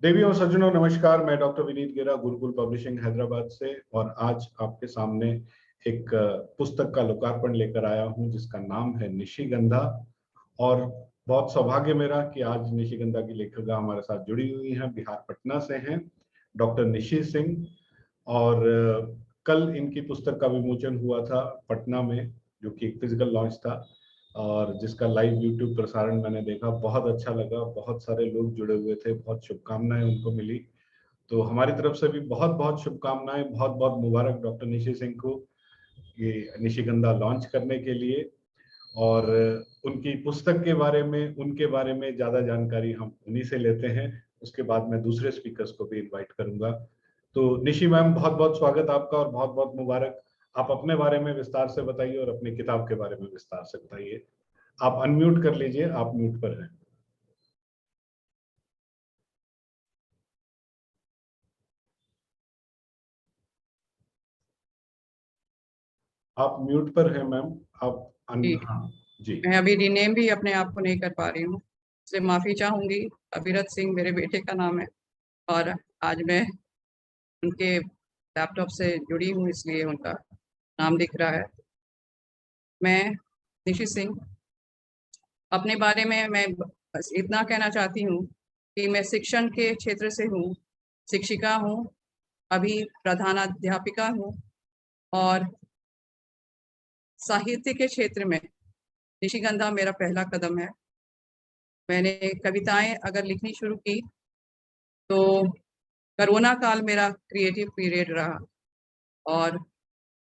देवी और सज्जनों नमस्कार। मैं डॉक्टर विनीत गेरा, गुरुकुल पब्लिशिंग हैदराबाद से, और आज आपके सामने एक पुस्तक का लोकार्पण लेकर आया हूं जिसका नाम है निशिगंधा। और बहुत सौभाग्य मेरा कि आज निशिगंधा की लेखिका हमारे साथ जुड़ी हुई हैं, बिहार पटना से हैं, डॉक्टर निशी सिंह। और कल इनकी पुस्तक का विमोचन हुआ था पटना में, जो कि एक फिजिकल लॉन्च था और जिसका लाइव यूट्यूब प्रसारण मैंने देखा। बहुत अच्छा लगा, बहुत सारे लोग जुड़े हुए थे, बहुत शुभकामनाएं उनको मिली। तो हमारी तरफ से भी बहुत बहुत शुभकामनाएं, बहुत बहुत मुबारक डॉक्टर निशी सिंह को ये निशिगंधा लॉन्च करने के लिए। और उनकी पुस्तक के बारे में, उनके बारे में ज्यादा जानकारी हम उन्हीं से लेते हैं। उसके बाद मैं दूसरे स्पीकर्स को भी इनवाइट करूंगा। तो निशी मैम, बहुत बहुत स्वागत आपका और बहुत बहुत मुबारक। आप अपने बारे में विस्तार से बताइए और अपनी किताब के बारे में विस्तार से बताइए। आप अनम्यूट कर लीजिए, आप म्यूट पर हैं। आप म्यूट पर हैं मैम। आप जी, हाँ जी। मैं अभी रीनेम भी अपने आप को नहीं कर पा रही हूँ, इसलिए माफ़ी चाहूँगी। अभिरत सिंह मेरे बेटे का नाम है और आज मैं उनके लैपटॉप से जुड़ी हूँ, इसलिए उनका नाम दिख रहा है। मैं निशी सिंह, अपने बारे में मैं बस इतना कहना चाहती हूँ कि मैं शिक्षण के क्षेत्र से हूँ, शिक्षिका हूँ, अभी प्रधानाध्यापिका हूँ और साहित्य के क्षेत्र में निशिगंधा मेरा पहला कदम है। मैंने कविताएं अगर लिखनी शुरू की तो कोरोना काल मेरा क्रिएटिव पीरियड रहा और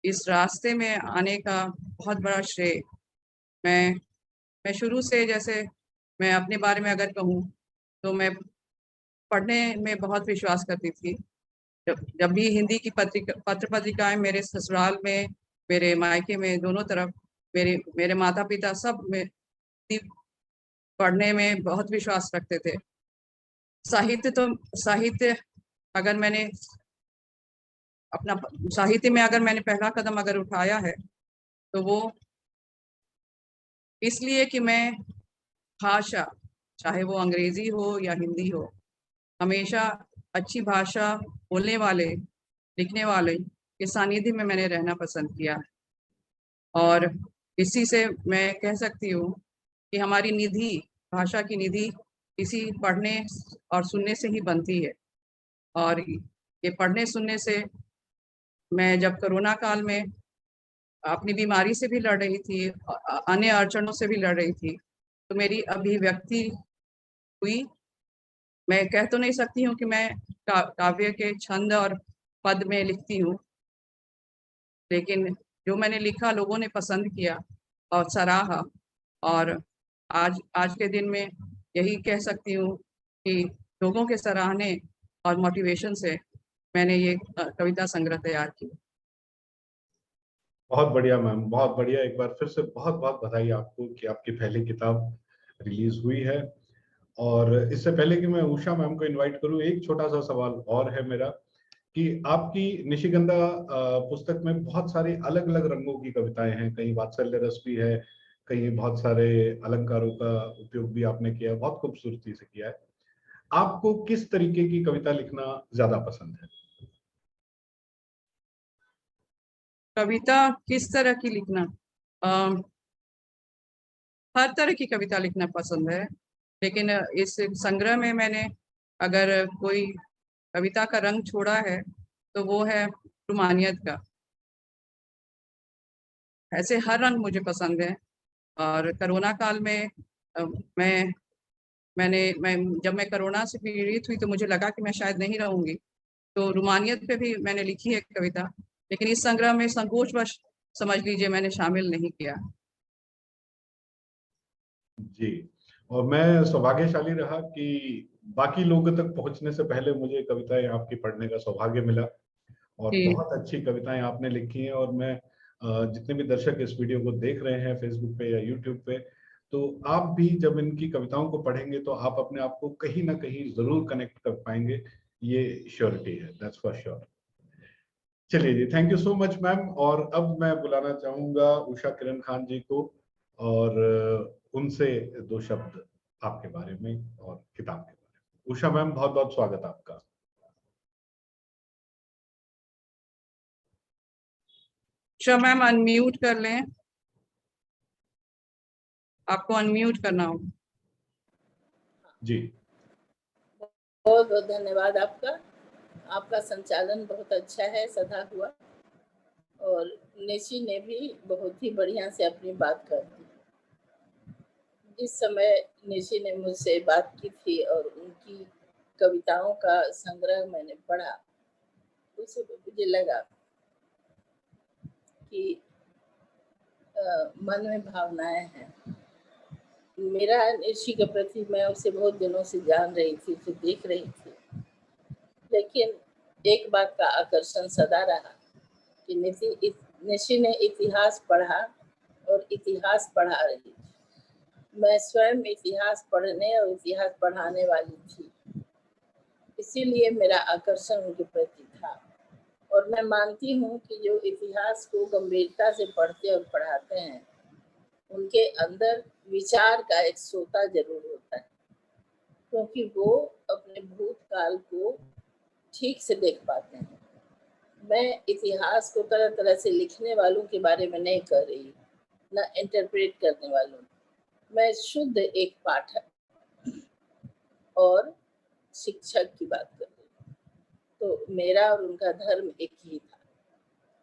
इस रास्ते में आने का बहुत बड़ा श्रेय मैं शुरू से, जैसे मैं अपने बारे में अगर कहूँ तो मैं पढ़ने में बहुत विश्वास करती थी। जब भी हिंदी की पत्र पत्रिकाएं मेरे ससुराल में, मेरे मायके में, दोनों तरफ मेरे मेरे माता पिता सब में पढ़ने में बहुत विश्वास रखते थे। साहित्य अगर मैंने अपना साहित्य में अगर मैंने पहला कदम अगर उठाया है तो वो इसलिए कि मैं भाषा, चाहे वो अंग्रेजी हो या हिंदी हो, हमेशा अच्छी भाषा बोलने वाले, लिखने वाले के सानिध्य में मैंने रहना पसंद किया। और इसी से मैं कह सकती हूँ कि हमारी निधि, भाषा की निधि इसी पढ़ने और सुनने से ही बनती है। और ये पढ़ने सुनने से मैं जब कोरोना काल में अपनी बीमारी से भी लड़ रही थी, अन्य अड़चनों से भी लड़ रही थी, तो मेरी अभिव्यक्ति हुई। मैं कह तो नहीं सकती हूँ कि मैं काव्य के छंद और पद में लिखती हूँ, लेकिन जो मैंने लिखा लोगों ने पसंद किया और सराहा। और आज आज के दिन में यही कह सकती हूँ कि लोगों के सराहने और मोटिवेशन से मैंने ये कविता संग्रह तैयार की। बहुत बढ़िया मैम, बहुत बढ़िया। एक बार फिर से बहुत बहुत बधाई आपको कि आपकी पहली किताब रिलीज हुई है। और इससे पहले कि मैं उषा मैम को इनवाइट करूं, एक छोटा सा सवाल और है मेरा कि आपकी निशिगंधा पुस्तक में बहुत सारी अलग अलग रंगों की कविताएं हैं। कहीं वात्सल्य रस भी है, कहीं बहुत सारे अलंकारों का उपयोग भी आपने किया, बहुत खूबसूरती से किया है। आपको किस तरीके की कविता लिखना ज्यादा पसंद है? कविता किस तरह की लिखना? हर तरह की कविता लिखना पसंद है, लेकिन इस संग्रह में मैंने अगर कोई कविता का रंग छोड़ा है तो वो है रूमानियत का। ऐसे हर रंग मुझे पसंद है। और कोरोना काल में अ, मैं मैं जब मैं कोरोना से पीड़ित हुई तो मुझे लगा कि मैं शायद नहीं रहूंगी, तो रूमानियत पे भी मैंने लिखी है कविता, लेकिन इस संग्रह में संकोचवश समझ लीजिए मैंने शामिल नहीं किया। जी। और मैं सौभाग्यशाली रहा कि बाकी लोगों तक पहुंचने से पहले मुझे कविताएं आपकी पढ़ने का सौभाग्य मिला। और जी, बहुत अच्छी कविताएं आपने लिखी हैं। और मैं जितने भी दर्शक इस वीडियो को देख रहे हैं फेसबुक पे या यूट्यूब पे, तो आप भी जब इनकी कविताओं को पढ़ेंगे तो आप अपने आप को कहीं ना कहीं जरूर कनेक्ट कर पाएंगे। ये श्योरिटी है, दैट्स फॉर श्योर। चलिए जी, thank you so much ma'am. और अब मैं बुलाना चाहूंगा उषा किरण खान जी को, और उनसे दो शब्द आपके बारे में और किताब के बारे में। उषा मैम, बहुत बहुत स्वागत आपका। उषा मैम अनम्यूट कर लें, आपको अनम्यूट करना हो। जी, बहुत बहुत धन्यवाद आपका। आपका संचालन बहुत अच्छा है, सदा हुआ। और निशी ने भी बहुत ही बढ़िया से अपनी बात कर दी। जिस समय निशी ने मुझसे बात की थी और उनकी कविताओं का संग्रह मैंने पढ़ा, उस समय मुझे लगा कि मन में भावनाएं हैं। मेरा निशी के प्रति, मैं उसे बहुत दिनों से जान रही थी, उसे देख रही थी, लेकिन एक बात का आकर्षण सदा रहा कि निशी ने इतिहास पढ़ा और इतिहास पढ़ा रही थी। मैं स्वयं इतिहास पढ़ने और इतिहास पढ़ाने वाली थी, इसीलिए मेरा आकर्षण उनके प्रति था। और मैं मानती हूँ कि जो इतिहास को गंभीरता से पढ़ते और पढ़ाते हैं, उनके अंदर विचार का एक सोता जरूर होता है, क्योंकि वो अपने भूतकाल को ठीक से देख पाते हैं। मैं इतिहास को तरह तरह से लिखने वालों के बारे में नहीं कर रही, न इंटरप्रेट करने वालों। मैं शुद्ध एक पाठक और शिक्षक की बात कर रही हूँ। तो मेरा और उनका धर्म एक ही था,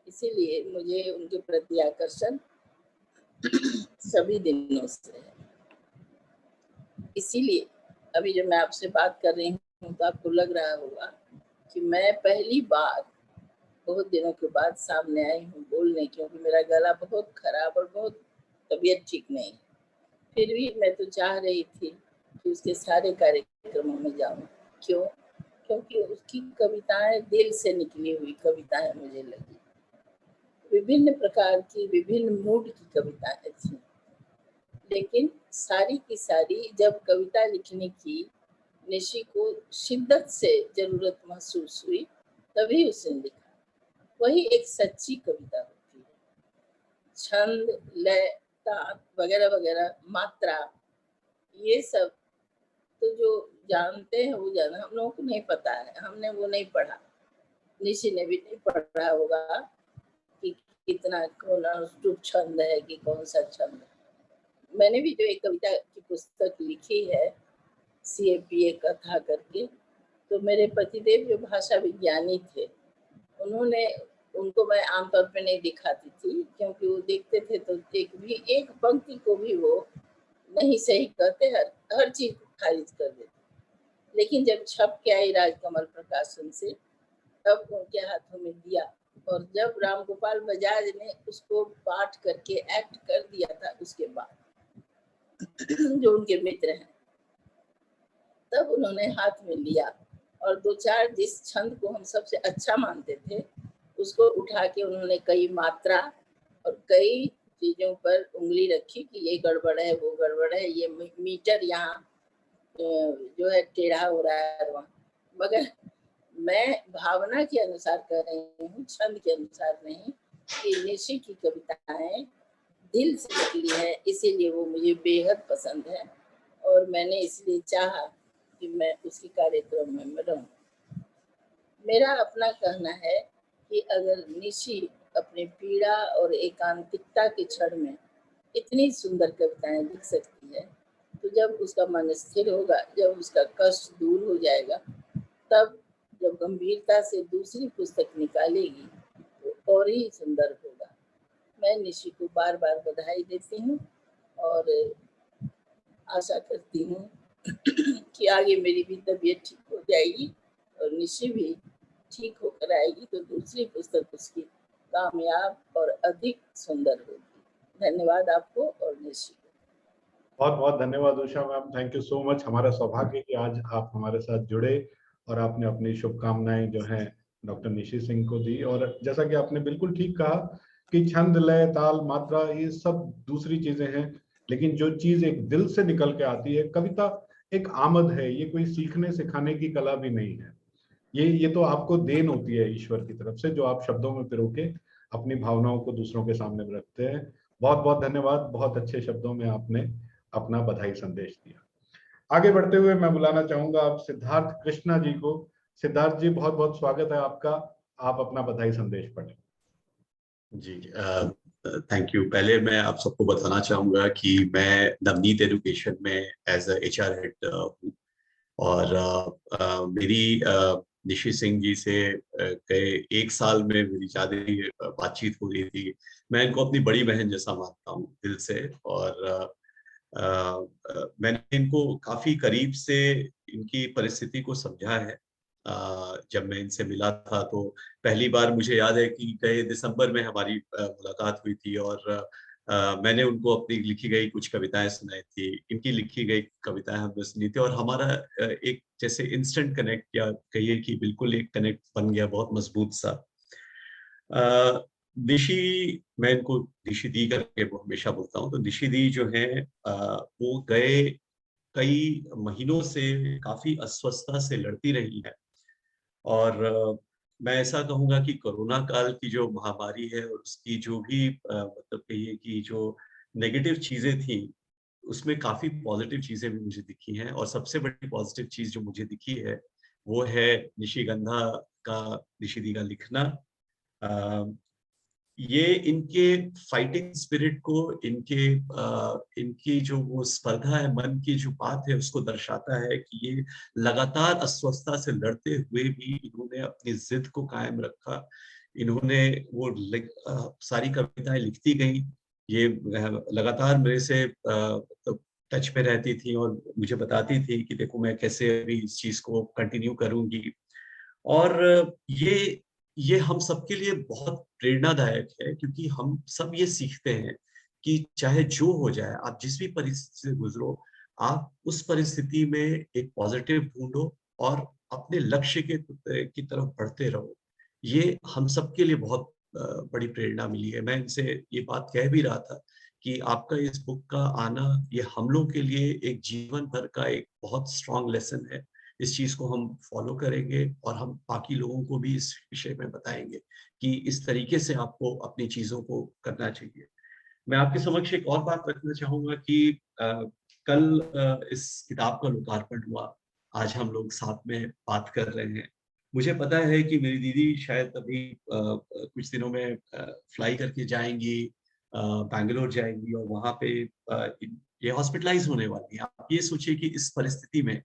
इसीलिए मुझे उनके प्रति आकर्षण सभी दिनों से है। इसीलिए अभी जब मैं आपसे बात कर रही हूँ तो आपको लग रहा होगा कि मैं पहली बार बहुत दिनों के बाद सामने आई हूँ बोलने, क्योंकि मेरा गला बहुत खराब और बहुत तबीयत ठीक नहीं। फिर भी मैं तो चाह रही थी कि उसके सारे कार्यक्रमों में जाऊँ। क्यों? क्योंकि उसकी कविताएं दिल से निकली हुई कविताएं मुझे लगी। विभिन्न प्रकार की, विभिन्न मूड की कविताएं थी, लेकिन सारी की सारी जब कविता लिखने की निशी को शिद्दत से जरूरत महसूस हुई, तभी उसने लिखा। वही एक सच्ची कविता होती है। छंद, लय, तान वगैरह वगैरह, मात्रा, ये सब तो जो जानते हैं वो जाना, हम लोगों को नहीं पता है, हमने वो नहीं पढ़ा, निशी ने भी नहीं पढ़ा होगा कि कितना कौन छंद है कि कौन सा छंद। मैंने भी जो एक कविता की पुस्तक लिखी है CAPA कथा करके, तो मेरे पतिदेव जो भाषा विज्ञानी थे, उनको मैं आमतौर पे नहीं दिखाती थी, क्योंकि वो देखते थे तो एक पंक्ति को भी वो नहीं सही कहते, हर चीज खारिज कर देते। लेकिन जब छप के आई राजकमल प्रकाशन से, तब उनके हाथों में दिया, और जब राम गोपाल बजाज ने उसको पाठ करके एक्ट कर दिया था उसके बाद, जो उनके मित्र हैं, तब उन्होंने हाथ में लिया और दो चार जिस छंद को हम सबसे अच्छा मानते थे उसको उठा के उन्होंने कई मात्रा और कई चीजों पर उंगली रखी कि ये गड़बड़ है, वो गड़बड़ है, ये मीटर यहाँ जो है टेढ़ा हो रहा है वहाँ। मगर मैं भावना के अनुसार कर रही हूँ, छंद के अनुसार नहीं, कि निशी की कविताएं दिल से निकली है, इसीलिए वो मुझे बेहद पसंद है और मैंने इसलिए चाहा कि मैं उसके कार्यक्रम में रहूं। मेरा अपना कहना है कि अगर निशी अपनी पीड़ा और एकांतिकता के क्षण में इतनी सुंदर कविताएं लिख सकती है, तो जब उसका मन स्थिर होगा, जब उसका कष्ट दूर हो जाएगा, तब जब गंभीरता से दूसरी पुस्तक निकालेगी तो और ही सुंदर होगा। मैं निशी को बार बार बधाई देती हूँ और आशा करती हूँ कि आगे मेरी भी तबीयत ठीक हो जाएगी और निशी भी ठीक होकर आएगी, तो दूसरी पुस्तक उसकी कामयाब और अधिक सुंदर होगी। धन्यवाद आपको और निशी को। बहुत बहुत धन्यवाद Usha ma'am, thank you so much. हमारा सौभाग्य कि आज आप हमारे साथ जुड़े और आपने अपनी शुभकामनाएं जो हैं डॉक्टर निशी सिंह को दी। और जैसा कि आपने बिल्कुल ठीक कहा कि छंद, लय, ताल, मात्रा ये सब दूसरी चीजें हैं, लेकिन जो चीज एक दिल से निकल के आती है, कविता एक आमद है, ये कोई सीखने सिखाने की कला भी नहीं है। ये तो आपको देन होती है ईश्वर की तरफ से, जो आप शब्दों में पिरो के अपनी भावनाओं को दूसरों के सामने रखते हैं। बहुत बहुत धन्यवाद, बहुत अच्छे शब्दों में आपने अपना बधाई संदेश दिया। आगे बढ़ते हुए मैं बुलाना चाहूंगा आप सिद्धार्थ कृष्णा जी को। सिद्धार्थ जी, बहुत बहुत स्वागत है आपका। आप अपना बधाई संदेश पढ़ें। जी, थैंक यू। पहले मैं आप सबको बताना चाहूंगा कि मैं नवनीत एजुकेशन में एज अ HR हेड हूँ, और मेरी निशी सिंह जी से गए 1 साल में मेरी ज्यादा बातचीत हो रही थी। मैं इनको अपनी बड़ी बहन जैसा मानता हूँ दिल से, और मैंने इनको काफी करीब से इनकी परिस्थिति को समझा है। जब मैं इनसे मिला था तो पहली बार मुझे याद है कि गए दिसंबर में हमारी मुलाकात हुई थी, और मैंने उनको अपनी लिखी गई कुछ कविताएं सुनाई थी, इनकी लिखी गई कविताएं हमने सुनी थी, और हमारा एक जैसे इंस्टेंट कनेक्ट, या कहिए कि बिल्कुल एक कनेक्ट बन गया, बहुत मजबूत सा। निशी, मैं इनको निशी दी करके वो हमेशा बोलता हूँ। तो निशी दी जो है वो गए कई महीनों से काफी अस्वस्थता से लड़ती रही है, और मैं ऐसा कहूंगा कि कोरोना काल की जो महामारी है और उसकी जो भी मतलब कहिए कि जो नेगेटिव चीजें थी, उसमें काफी पॉजिटिव चीजें भी मुझे दिखी हैं। और सबसे बड़ी पॉजिटिव चीज जो मुझे दिखी है वो है निशिगंधा का, निशी दी का लिखना। ये इनके फाइटिंग स्पिरिट को, इनकी जो वो स्पर्धा है, मन की जो बात है, उसको दर्शाता है कि ये लगातार अस्वस्थता से लड़ते हुए भी इन्होंने अपनी जिद को कायम रखा। इन्होंने वो सारी कविताएं लिखती गई। ये लगातार मेरे से मतलब टच पे रहती थी और मुझे बताती थी कि देखो मैं कैसे अभी इस चीज को कंटिन्यू करूंगी। और ये हम सबके लिए बहुत प्रेरणादायक है, क्योंकि हम सब ये सीखते हैं कि चाहे जो हो जाए, आप जिस भी परिस्थिति से गुजरो, आप उस परिस्थिति में एक पॉजिटिव ढूंढो और अपने लक्ष्य की तरफ बढ़ते रहो। ये हम सबके लिए बहुत बड़ी प्रेरणा मिली है। मैं इनसे ये बात कह भी रहा था कि आपका इस बुक का आना, ये हम लोग के लिए एक जीवन भर का एक बहुत स्ट्रॉन्ग लेसन है। इस चीज को हम फॉलो करेंगे और हम बाकी लोगों को भी इस विषय में बताएंगे कि इस तरीके से आपको अपनी चीजों को करना चाहिए। मैं आपके समक्ष एक और बात रखना चाहूंगा कि कल इस किताब का लोकार्पण हुआ। आज हम लोग साथ में बात कर रहे हैं। मुझे पता है कि मेरी दीदी शायद अभी कुछ दिनों में फ्लाई करके जाएंगी, बैंगलोर जाएंगी, और वहां पे ये हॉस्पिटलाइज होने वाली है। आप ये सोचिए कि इस परिस्थिति में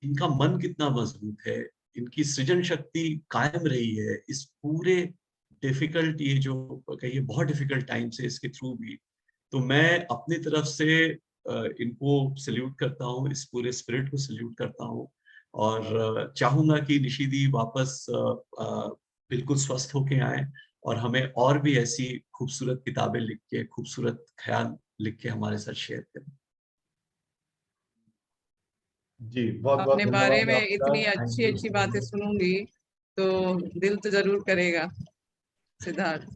इनका मन कितना मजबूत है, इनकी सृजन शक्ति कायम रही है इस पूरे डिफिकल्ट, ये जो कहिए बहुत डिफिकल्ट टाइम से इसके थ्रू भी। तो मैं अपनी तरफ से इनको सल्यूट करता हूँ, इस पूरे स्पिरिट को सल्यूट करता हूँ, और चाहूंगा कि निशी दी वापस बिल्कुल स्वस्थ होके आए और हमें और भी ऐसी खूबसूरत किताबें लिख के, खूबसूरत ख्याल लिख के हमारे साथ शेयर करें। जी, बहुत बहुत अपने बारे धन्यवाद में आपका। इतनी थैंक अच्छी यू अच्छी सो बातें मच। सुनूंगी तो दिल तो जरूर करेगा। सिद्धार्थ,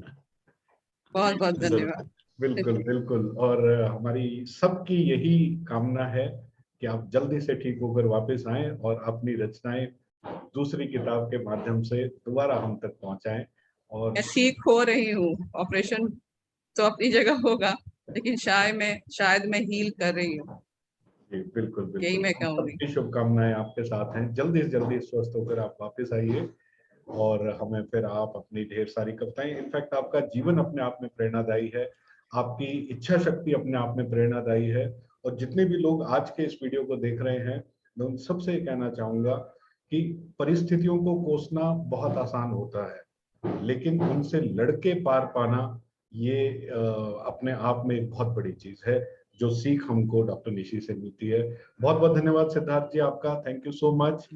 बहुत बहुत धन्यवाद। बिल्कुल बिल्कुल। और हमारी सबकी यही कामना है कि आप जल्दी से ठीक होकर वापस आएं और अपनी रचनाएं दूसरी किताब के माध्यम से दोबारा हम तक पहुंचाएं। और मैं ठीक हो रही हूँ। ऑपरेशन तो अपनी जगह होगा, लेकिन शायद मैं हील कर रही हूँ, जी, बिल्कुल यही बिल्कुल। मैं हम कहूंगी। सबकी शुभकामनाएं आपके साथ हैं। जल्दी से जल्दी स्वस्थ होकर आप वापस आइए और हमें फिर आप अपनी ढेर सारी कविताएं, इनफैक्ट आपका जीवन अपने आप में प्रेरणादायी है, आपकी इच्छा शक्ति अपने आप में प्रेरणादायी है। और जितने भी लोग आज के इस वीडियो को देख रहे हैं, मैं उन सबसे कहना चाहूंगा कि परिस्थितियों को कोसना बहुत आसान होता है, लेकिन उनसे लड़के पार पाना ये अपने आप में एक बहुत बड़ी चीज है, जो सीख हमको डॉक्टर निशी से मिलती है। बहुत बहुत धन्यवाद सिद्धार्थ जी आपका। Thank you so much.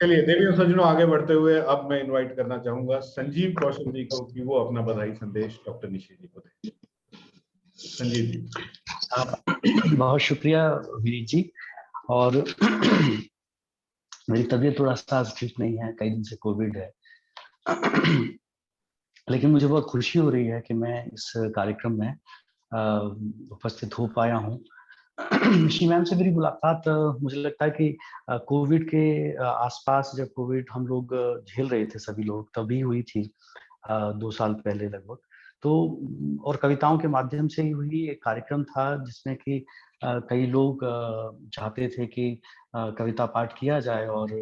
चलिए देवी और सज्जनों, आगे बढ़ते हुए अब मैं इनवाइट करना चाहूंगा संजीव कौशल जी को कि वो अपना बधाई संदेश डॉक्टर निशी जी को दें। संजीव जी। बहुत शुक्रिया विनीत जी। और मेरी तबीयत थोड़ा सा ठीक नहीं है, कई दिन से कोविड है। लेकिन मुझे बहुत खुशी हो रही है कि मैं इस कार्यक्रम में उपस्थित हो पाया हूँ। निशी मैम से मेरी मुलाकात मुझे लगता है कि कोविड के आसपास, जब कोविड हम लोग झेल रहे थे सभी लोग, तभी हुई थी 2 साल पहले लगभग। तो और कविताओं के माध्यम से ही हुई एक कार्यक्रम था जिसमें कि कई लोग चाहते थे कि कविता पाठ किया जाए और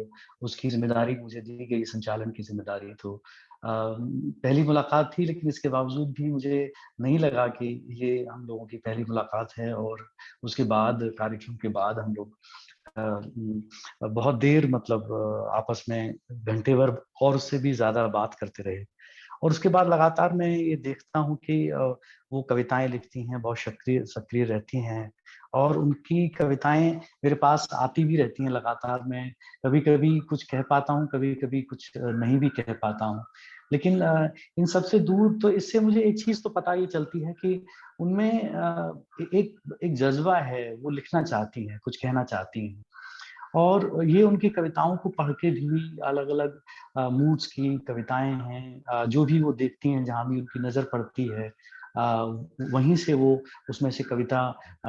उसकी ज़िम्मेदारी मुझे दी गई, संचालन की ज़िम्मेदारी। तो पहली मुलाकात थी, लेकिन इसके बावजूद भी मुझे नहीं लगा कि ये हम लोगों की पहली मुलाकात है, और उसके बाद कार्यक्रम के बाद हम लोग बहुत देर मतलब आपस में घंटे भर और उससे भी ज़्यादा बात करते रहे। और उसके बाद लगातार मैं ये देखता हूँ कि वो कविताएँ लिखती हैं, बहुत सक्रिय सक्रिय रहती हैं, और उनकी कविताएँ मेरे पास आती भी रहती हैं लगातार। मैं कभी-कभी कुछ कह पाता हूँ, कभी-कभी कुछ नहीं भी कह पाता हूँ। लेकिन इन सब से दूर तो इससे मुझे एक चीज़ तो पता ये चलती है कि उनमें एक जज़्बा है, वो लिखना चाहती हैं, कुछ कहना चाहती हैं। और ये उनकी कविताओं को पढ़ के भी अलग-अलग मूड्स की कविताएँ हैं, जो भी वो देखती हैं, जहाँ भी उनकी नज़र पड़ती है, वहीं से वो उसमें से कविता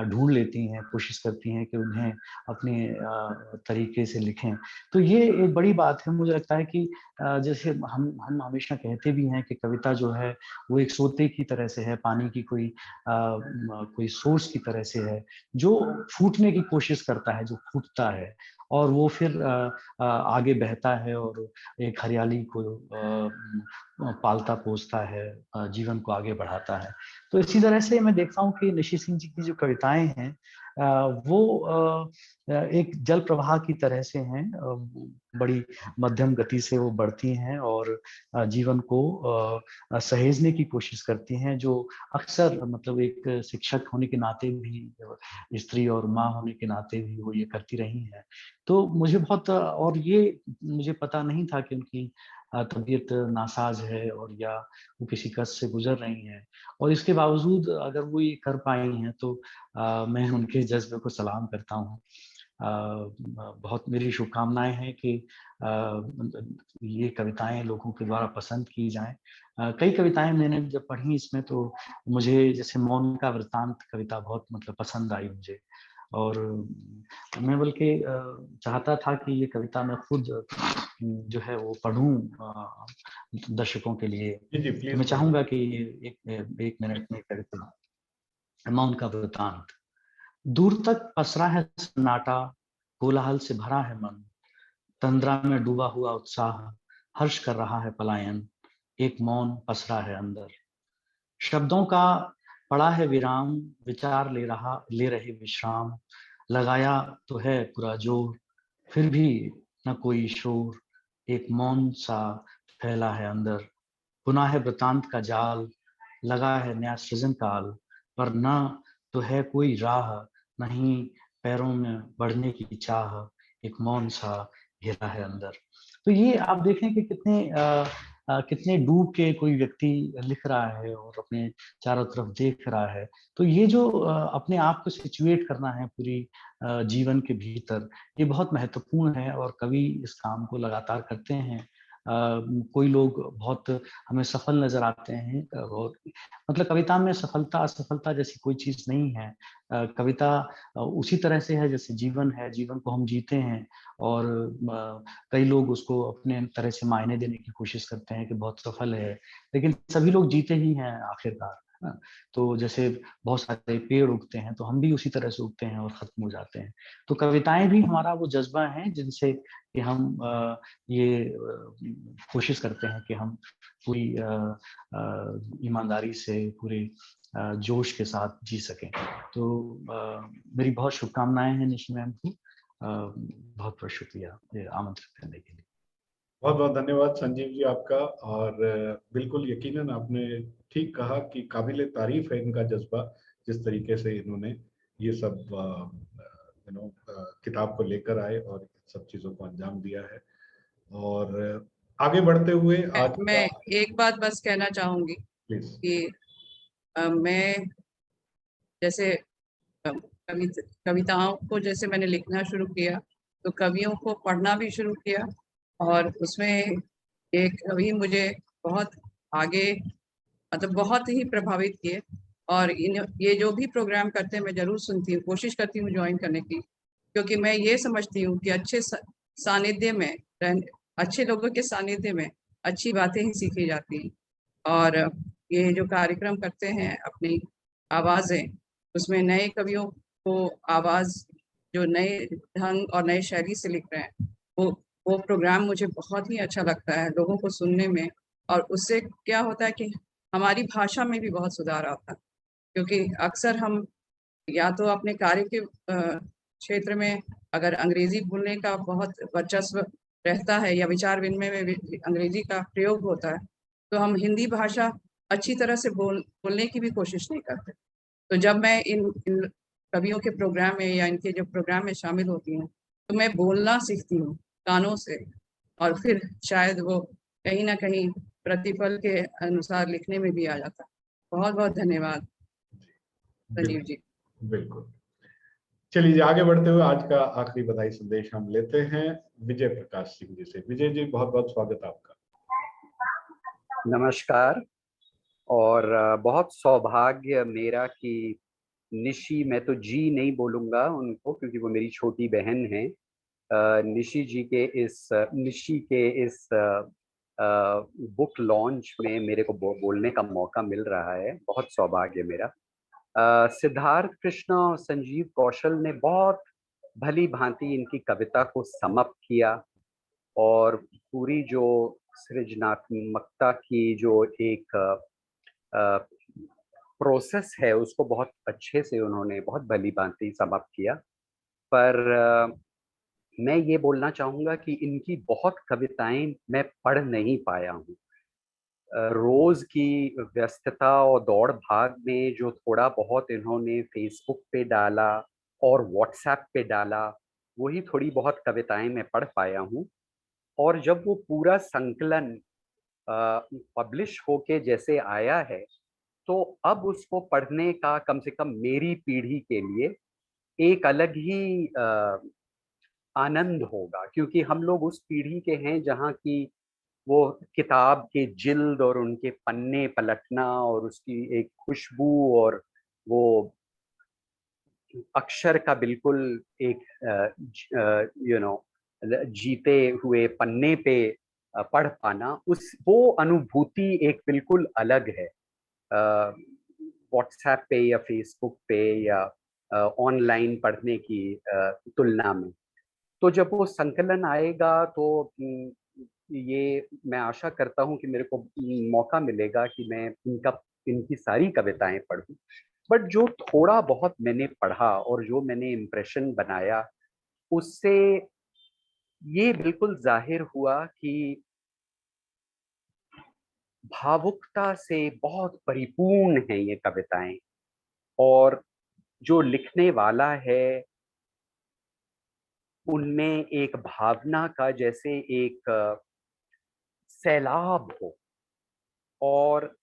ढूँढ लेती हैं, कोशिश करती हैं कि उन्हें अपने तरीके से लिखें। तो ये एक बड़ी बात है, मुझे लगता है कि जैसे हम हमेशा कहते भी हैं कि कविता जो है, वो एक सोते की तरह से है, पानी की कोई सोर्स की तरह से है, जो फूटने की कोशिश करता है, जो फूटता है, और वो फिर आगे बहता है और एक हरियाली को पालता-पोसता है, जीवन को आगे बढ़ाता है। तो इसी तरह से मैं देखता हूँ कि निशी सिंह जी की जो कविताएँ हैं, वो एक जल प्रवाह की तरह से हैं, बड़ी मध्यम गति से वो बढ़ती हैं और जीवन को सहेजने की कोशिश करती हैं, जो अक्सर मतलब एक शिक्षक होने के नाते भी, स्त्री और माँ होने के नाते भी वो ये करती रही हैं। तो मुझे बहुत और ये मुझे पता नहीं था कि उनकी तबीयत नासाज़ है और या वो किसी कष्ट से गुज़र रही हैं, और इसके बावजूद अगर वो ये कर पाई हैं तो मैं उनके जज़्बे को सलाम करता हूँ। बहुत मेरी शुभकामनाएँ हैं कि ये कविताएँ लोगों के द्वारा पसंद की जाएँ। कई कविताएँ मैंने जब पढ़ी इसमें, तो मुझे जैसे मौन का वृत्तांत कविता बहुत मतलब पसंद आई मुझे, और मैं बल्कि चाहता था कि ये कविता मैं खुद जो है वो पढ़ूँ दर्शकों के लिए। जी, जी, तो प्लीज़ मैं पढ़िए। चाहूँगा कि एक मिनट में कविता, मौन का वृत्तांत। दूर तक पसरा है सन्नाटा, कोलाहल से भरा है मन, तंद्रा में डूबा हुआ उत्साह, हर्ष कर रहा है पलायन, एक मौन पसरा है अंदर। शब्दों का पड़ा है विराम, विचार ले रहे विश्राम, लगाया तो है पूरा जोर, फिर भी न कोई शोर, एक मौन सा फैला है अंदर। बुना है वृतांत का जाल, लगा है नया सृजन काल, पर न तो है कोई राह, नहीं पैरों में बढ़ने की चाह, एक मौन सा घेरा है अंदर। तो ये आप देखें कि कितने डूब के कोई व्यक्ति लिख रहा है और अपने चारों तरफ देख रहा है। तो ये जो अपने आप को सिचुएट करना है पूरी जीवन के भीतर, ये बहुत महत्वपूर्ण है, और कवि इस काम को लगातार करते हैं। कोई लोग बहुत हमें सफल नज़र आते हैं, और मतलब कविता में सफलता-असफलता जैसी कोई चीज़ नहीं है। कविता उसी तरह से है जैसे जीवन है, जीवन को हम जीते हैं, और कई लोग उसको अपने तरह से मायने देने की कोशिश करते हैं कि बहुत सफल है, लेकिन सभी लोग जीते ही हैं आखिरकार, है ना? तो जैसे बहुत सारे पेड़ उगते हैं, तो हम भी उसी तरह से उगते हैं और खत्म हो जाते हैं। तो कविताएँ भी हमारा वो जज़्बा हैं जिनसे कि हम ये कोशिश करते हैं कि हम पूरी ईमानदारी से, पूरे जोश के साथ जी सकें। तो मेरी बहुत शुभकामनाएँ हैं निशी मैम को। बहुत-बहुत शुक्रिया ये आमंत्रित करने के लिए। बहुत-बहुत धन्यवाद संजीव जी आपका। और बिल्कुल यकीनन आपने ठीक कहा कि काबिल-ए-तारीफ़ है इनका जज़्बा, जिस तरीके से इन्होंने ये सब किताब को लेकर आए और सब चीज़ों को अंजाम दिया है। और आगे बढ़ते हुए आज मैं का एक बात बस कहना चाहूँगी प्लीज़। कि मैं जैसे कविताओं को जैसे मैंने लिखना शुरू किया, तो कवियों को पढ़ना भी शुरू किया, और उसमें एक कवि मुझे बहुत आगे मतलब बहुत ही प्रभावित किए। और ये जो भी प्रोग्राम करते हैं मैं ज़रूर सुनती हूँ, कोशिश करती हूँ ज्वाइन करने की, क्योंकि मैं ये समझती हूँ कि अच्छे सानिध्य में अच्छे लोगों के सानिध्य में अच्छी बातें ही सीखी जाती हैं। और ये जो कार्यक्रम करते हैं अपनी आवाज़ें, उसमें नए कवियों वो आवाज़ जो नए ढंग और नए शैली से लिख रहे हैं, वो प्रोग्राम मुझे बहुत ही अच्छा लगता है लोगों को सुनने में। और उससे क्या होता है कि हमारी भाषा में भी बहुत सुधार आता है, क्योंकि अक्सर हम या तो अपने कार्य के क्षेत्र में अगर अंग्रेजी बोलने का बहुत वर्चस्व रहता है या विचार विनिमय में भी अंग्रेजी का प्रयोग होता है, तो हम हिंदी भाषा अच्छी तरह से बोलने की भी कोशिश नहीं करते। तो जब मैं इन कवियों के प्रोग्राम में या इनके जो प्रोग्राम में शामिल होती हूँ, तो मैं बोलना सीखती हूँ कानों से, और फिर शायद वो कहीं न कहीं प्रतिफल के अनुसार लिखने में भी आ जाता है। बहुत-बहुत धन्यवाद संजीव जी। बिल्कुल। चलिए जी, आगे बढ़ते हुए आज का आखिरी बधाई संदेश हम लेते हैं विजय प्रकाश सिंह जी से। विजय जी, बहुत बहुत स्वागत आपका। नमस्कार। और बहुत सौभाग्य मेरा कि निशी, मैं तो जी नहीं बोलूँगा उनको क्योंकि वो मेरी छोटी बहन है, निशी के इस बुक लॉन्च में मेरे को बोलने का मौका मिल रहा है। बहुत सौभाग्य मेरा। सिद्धार्थ कृष्ण और संजीव कौशल ने बहुत भली भांति इनकी कविता को समअप किया और पूरी जो सृजनात्मकता की जो एक प्रोसेस है उसको बहुत अच्छे से उन्होंने बहुत भली भांति समअप किया। पर मैं ये बोलना चाहूँगा कि इनकी बहुत कविताएं मैं पढ़ नहीं पाया हूँ। रोज की व्यस्तता और दौड़ भाग में जो थोड़ा बहुत इन्होंने फेसबुक पे डाला और व्हाट्सएप पे डाला, वही थोड़ी बहुत कविताएं मैं पढ़ पाया हूँ। और जब वो पूरा संकलन पब्लिश होके जैसे आया है, तो अब उसको पढ़ने का कम से कम मेरी पीढ़ी के लिए एक अलग ही आनंद होगा, क्योंकि हम लोग उस पीढ़ी के हैं जहाँ की वो किताब के जिल्द और उनके पन्ने पलटना और उसकी एक खुशबू और वो अक्षर का बिल्कुल एक जीते हुए पन्ने पे पढ़ पाना, उस वो अनुभूति एक बिल्कुल अलग है व्हाट्सएप पे या फेसबुक पे या ऑनलाइन पढ़ने की तुलना में। तो जब वो संकलन आएगा तो ये मैं आशा करता हूँ कि मेरे को मौका मिलेगा कि मैं इनकी सारी कविताएं पढूं। बट जो थोड़ा बहुत मैंने पढ़ा और जो मैंने इम्प्रेशन बनाया, उससे ये बिल्कुल जाहिर हुआ कि भावुकता से बहुत परिपूर्ण है ये कविताएं। और जो लिखने वाला है उनमें एक भावना का जैसे एक सैलाब हो, और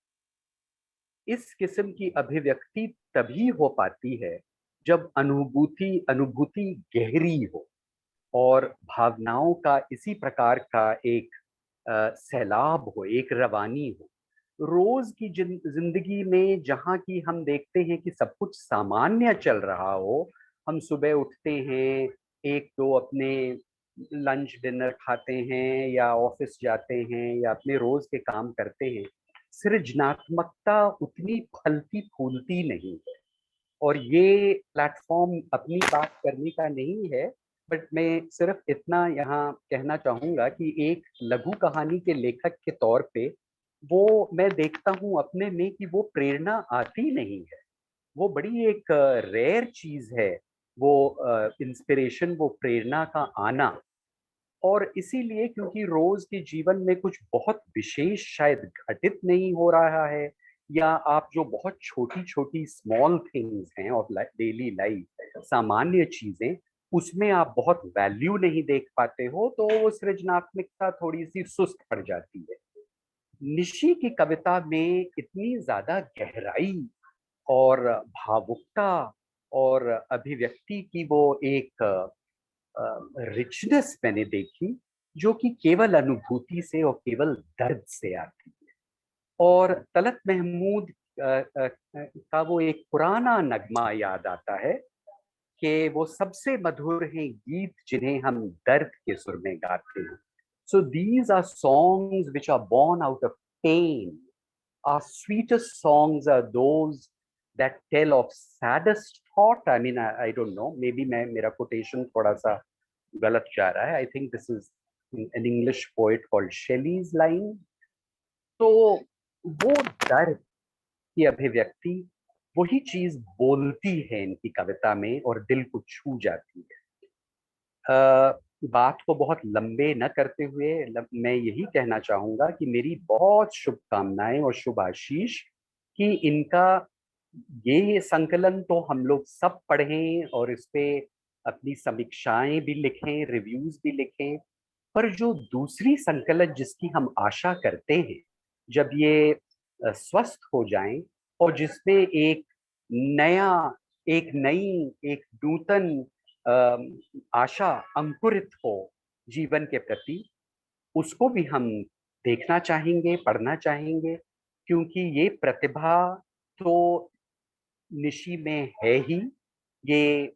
इस किस्म की अभिव्यक्ति तभी हो पाती है जब अनुभूति गहरी हो और भावनाओं का इसी प्रकार का एक सैलाब हो, एक रवानी हो। रोज की जिंदगी में जहाँ की हम देखते हैं कि सब कुछ सामान्य चल रहा हो, हम सुबह उठते हैं, एक दो अपने लंच डिनर खाते हैं या ऑफिस जाते हैं या अपने रोज के काम करते हैं, सृजनात्मकता उतनी फलती फूलती नहीं है। और ये प्लेटफॉर्म अपनी बात करने का नहीं है, बट मैं सिर्फ इतना यहाँ कहना चाहूँगा कि एक लघु कहानी के लेखक के तौर पे वो मैं देखता हूँ अपने में कि वो प्रेरणा आती नहीं है। वो बड़ी एक रेयर चीज है, वो इंस्पिरेशन, वो प्रेरणा का आना। और इसीलिए क्योंकि रोज के जीवन में कुछ बहुत विशेष शायद घटित नहीं हो रहा है, या आप जो बहुत छोटी छोटी स्मॉल थिंग्स हैं ऑफ डेली लाइफ, सामान्य चीजें, उसमें आप बहुत वैल्यू नहीं देख पाते हो, तो वो सृजनात्मकता थोड़ी सी सुस्त पड़ जाती है। निशी की कविता में इतनी ज्यादा गहराई और भावुकता और अभिव्यक्ति की वो एक रिचनेस मैंने देखी, जो कि केवल अनुभूति से और केवल दर्द से आती है। और तलत महमूद का वो एक पुराना नगमा याद आता है कि वो सबसे मधुर हैं गीत जिन्हें हम दर्द के सुर में गाते हैं। So these are songs which are born out of pain. Our sweetest songs are those that tell of saddest thought, I mean, I don't know, maybe मेरा quotation थोड़ा सा गलत जा रहा है. I think this is an English poet called Shelley's line. तो वो डर की अभिव्यक्ति वही चीज बोलती है इनकी कविता में और दिल को छू जाती है. बात को बहुत लंबे न करते हुए मैं यही कहना चाहूंगा कि मेरी बहुत शुभकामनाएं और शुभ आशीष कि इनका ये संकलन तो हम लोग सब पढ़ें और इस पे अपनी समीक्षाएं भी लिखें, रिव्यूज भी लिखें, पर जो दूसरी संकलन जिसकी हम आशा करते हैं जब ये स्वस्थ हो जाएं और जिसमें एक नई एक नूतन आशा अंकुरित हो जीवन के प्रति, उसको भी हम देखना चाहेंगे, पढ़ना चाहेंगे, क्योंकि ये प्रतिभा तो निशी में है ही. ये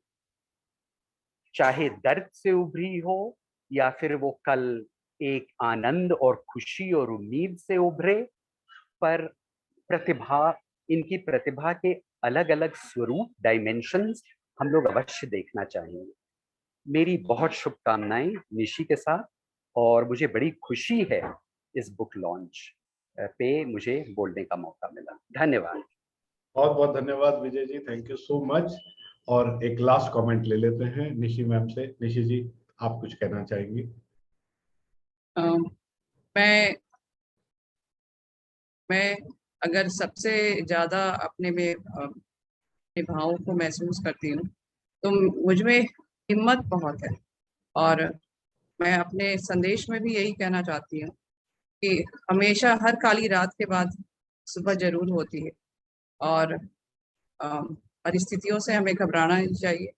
चाहे दर्द से उभरी हो या फिर वो कल एक आनंद और खुशी और उम्मीद से उभरे, पर प्रतिभा, इनकी प्रतिभा के अलग अलग स्वरूप, डायमेंशंस हम लोग अवश्य देखना चाहेंगे. मेरी बहुत शुभकामनाएं निशी के साथ और मुझे बड़ी खुशी है इस बुक लॉन्च पे मुझे बोलने का मौका मिला. धन्यवाद. बहुत बहुत धन्यवाद Vijay ji, thank you so much. और एक लास्ट कमेंट ले लेते हैं निशी मैम से. निशी जी, आप कुछ कहना चाहेंगी? मैं अगर सबसे ज्यादा अपने में अपने भावों को महसूस करती हूँ तो मुझ में हिम्मत बहुत है. और मैं अपने संदेश में भी यही कहना चाहती हूँ कि हमेशा हर काली रात के बाद सुबह जरूर होती है और परिस्थितियों से हमें घबराना नहीं चाहिए.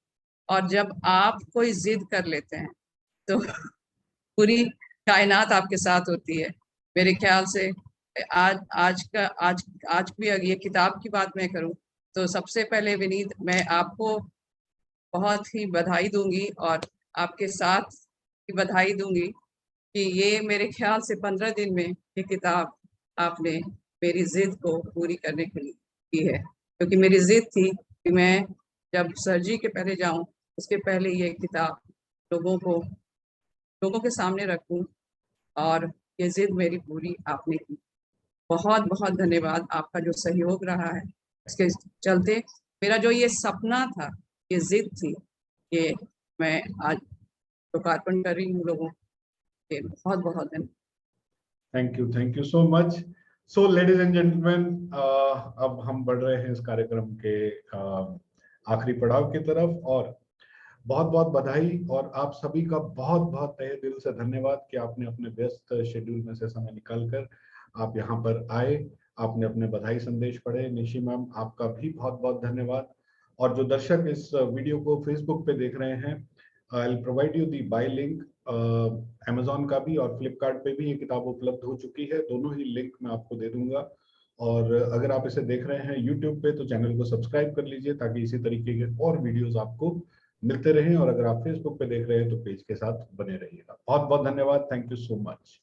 और जब आप कोई जिद कर लेते हैं तो पूरी कायनात आपके साथ होती है. मेरे ख्याल से आज भी अगर ये किताब की बात मैं करूं तो सबसे पहले विनीत, मैं आपको बहुत ही बधाई दूंगी और आपके साथ की बधाई दूंगी कि ये मेरे ख्याल से 15 दिन में ये किताब आपने मेरी जिद को पूरी करने के लिए की है. क्योंकि मेरी जिद थी कि मैं जब सर्जरी के पहले जाऊं उसके पहले ये किताब लोगों के सामने रखूं, और ये जिद मेरी पूरी आपने की. बहुत बहुत धन्यवाद. आपका जो सहयोग रहा है इसके चलते मेरा जो ये सपना था, ये जिद थी, ये मैं आज लोकार्पण कर रही हूँ लोगों के. बहुत बहुत धन्यवाद. Thank you so much. So ladies and gentleman, अब हम बढ़ रहे हैं इस कार्यक्रम के आखिरी पड़ाव की तरफ, और बहुत बहुत बधाई और आप सभी का बहुत बहुत तहे दिल से धन्यवाद कि आपने अपने व्यस्त शेड्यूल में से समय निकालकर आप यहाँ पर आए, आपने अपने बधाई संदेश पढ़े. निशी मैम, आपका भी बहुत बहुत धन्यवाद. और जो दर्शक इस वीडियो को फेसबुक पे देख रहे हैं, I will provide you the bye link. Amazon का भी और फ्लिपकार्ट पे भी ये किताब उपलब्ध हो चुकी है. दोनों ही लिंक मैं आपको दे दूंगा. और अगर आप इसे देख रहे हैं यूट्यूब पे तो चैनल को सब्सक्राइब कर लीजिए ताकि इसी तरीके के और वीडियोस आपको मिलते रहें. और अगर आप फेसबुक पे देख रहे हैं तो पेज के साथ बने रहिएगा. बहुत बहुत धन्यवाद. Thank you so much.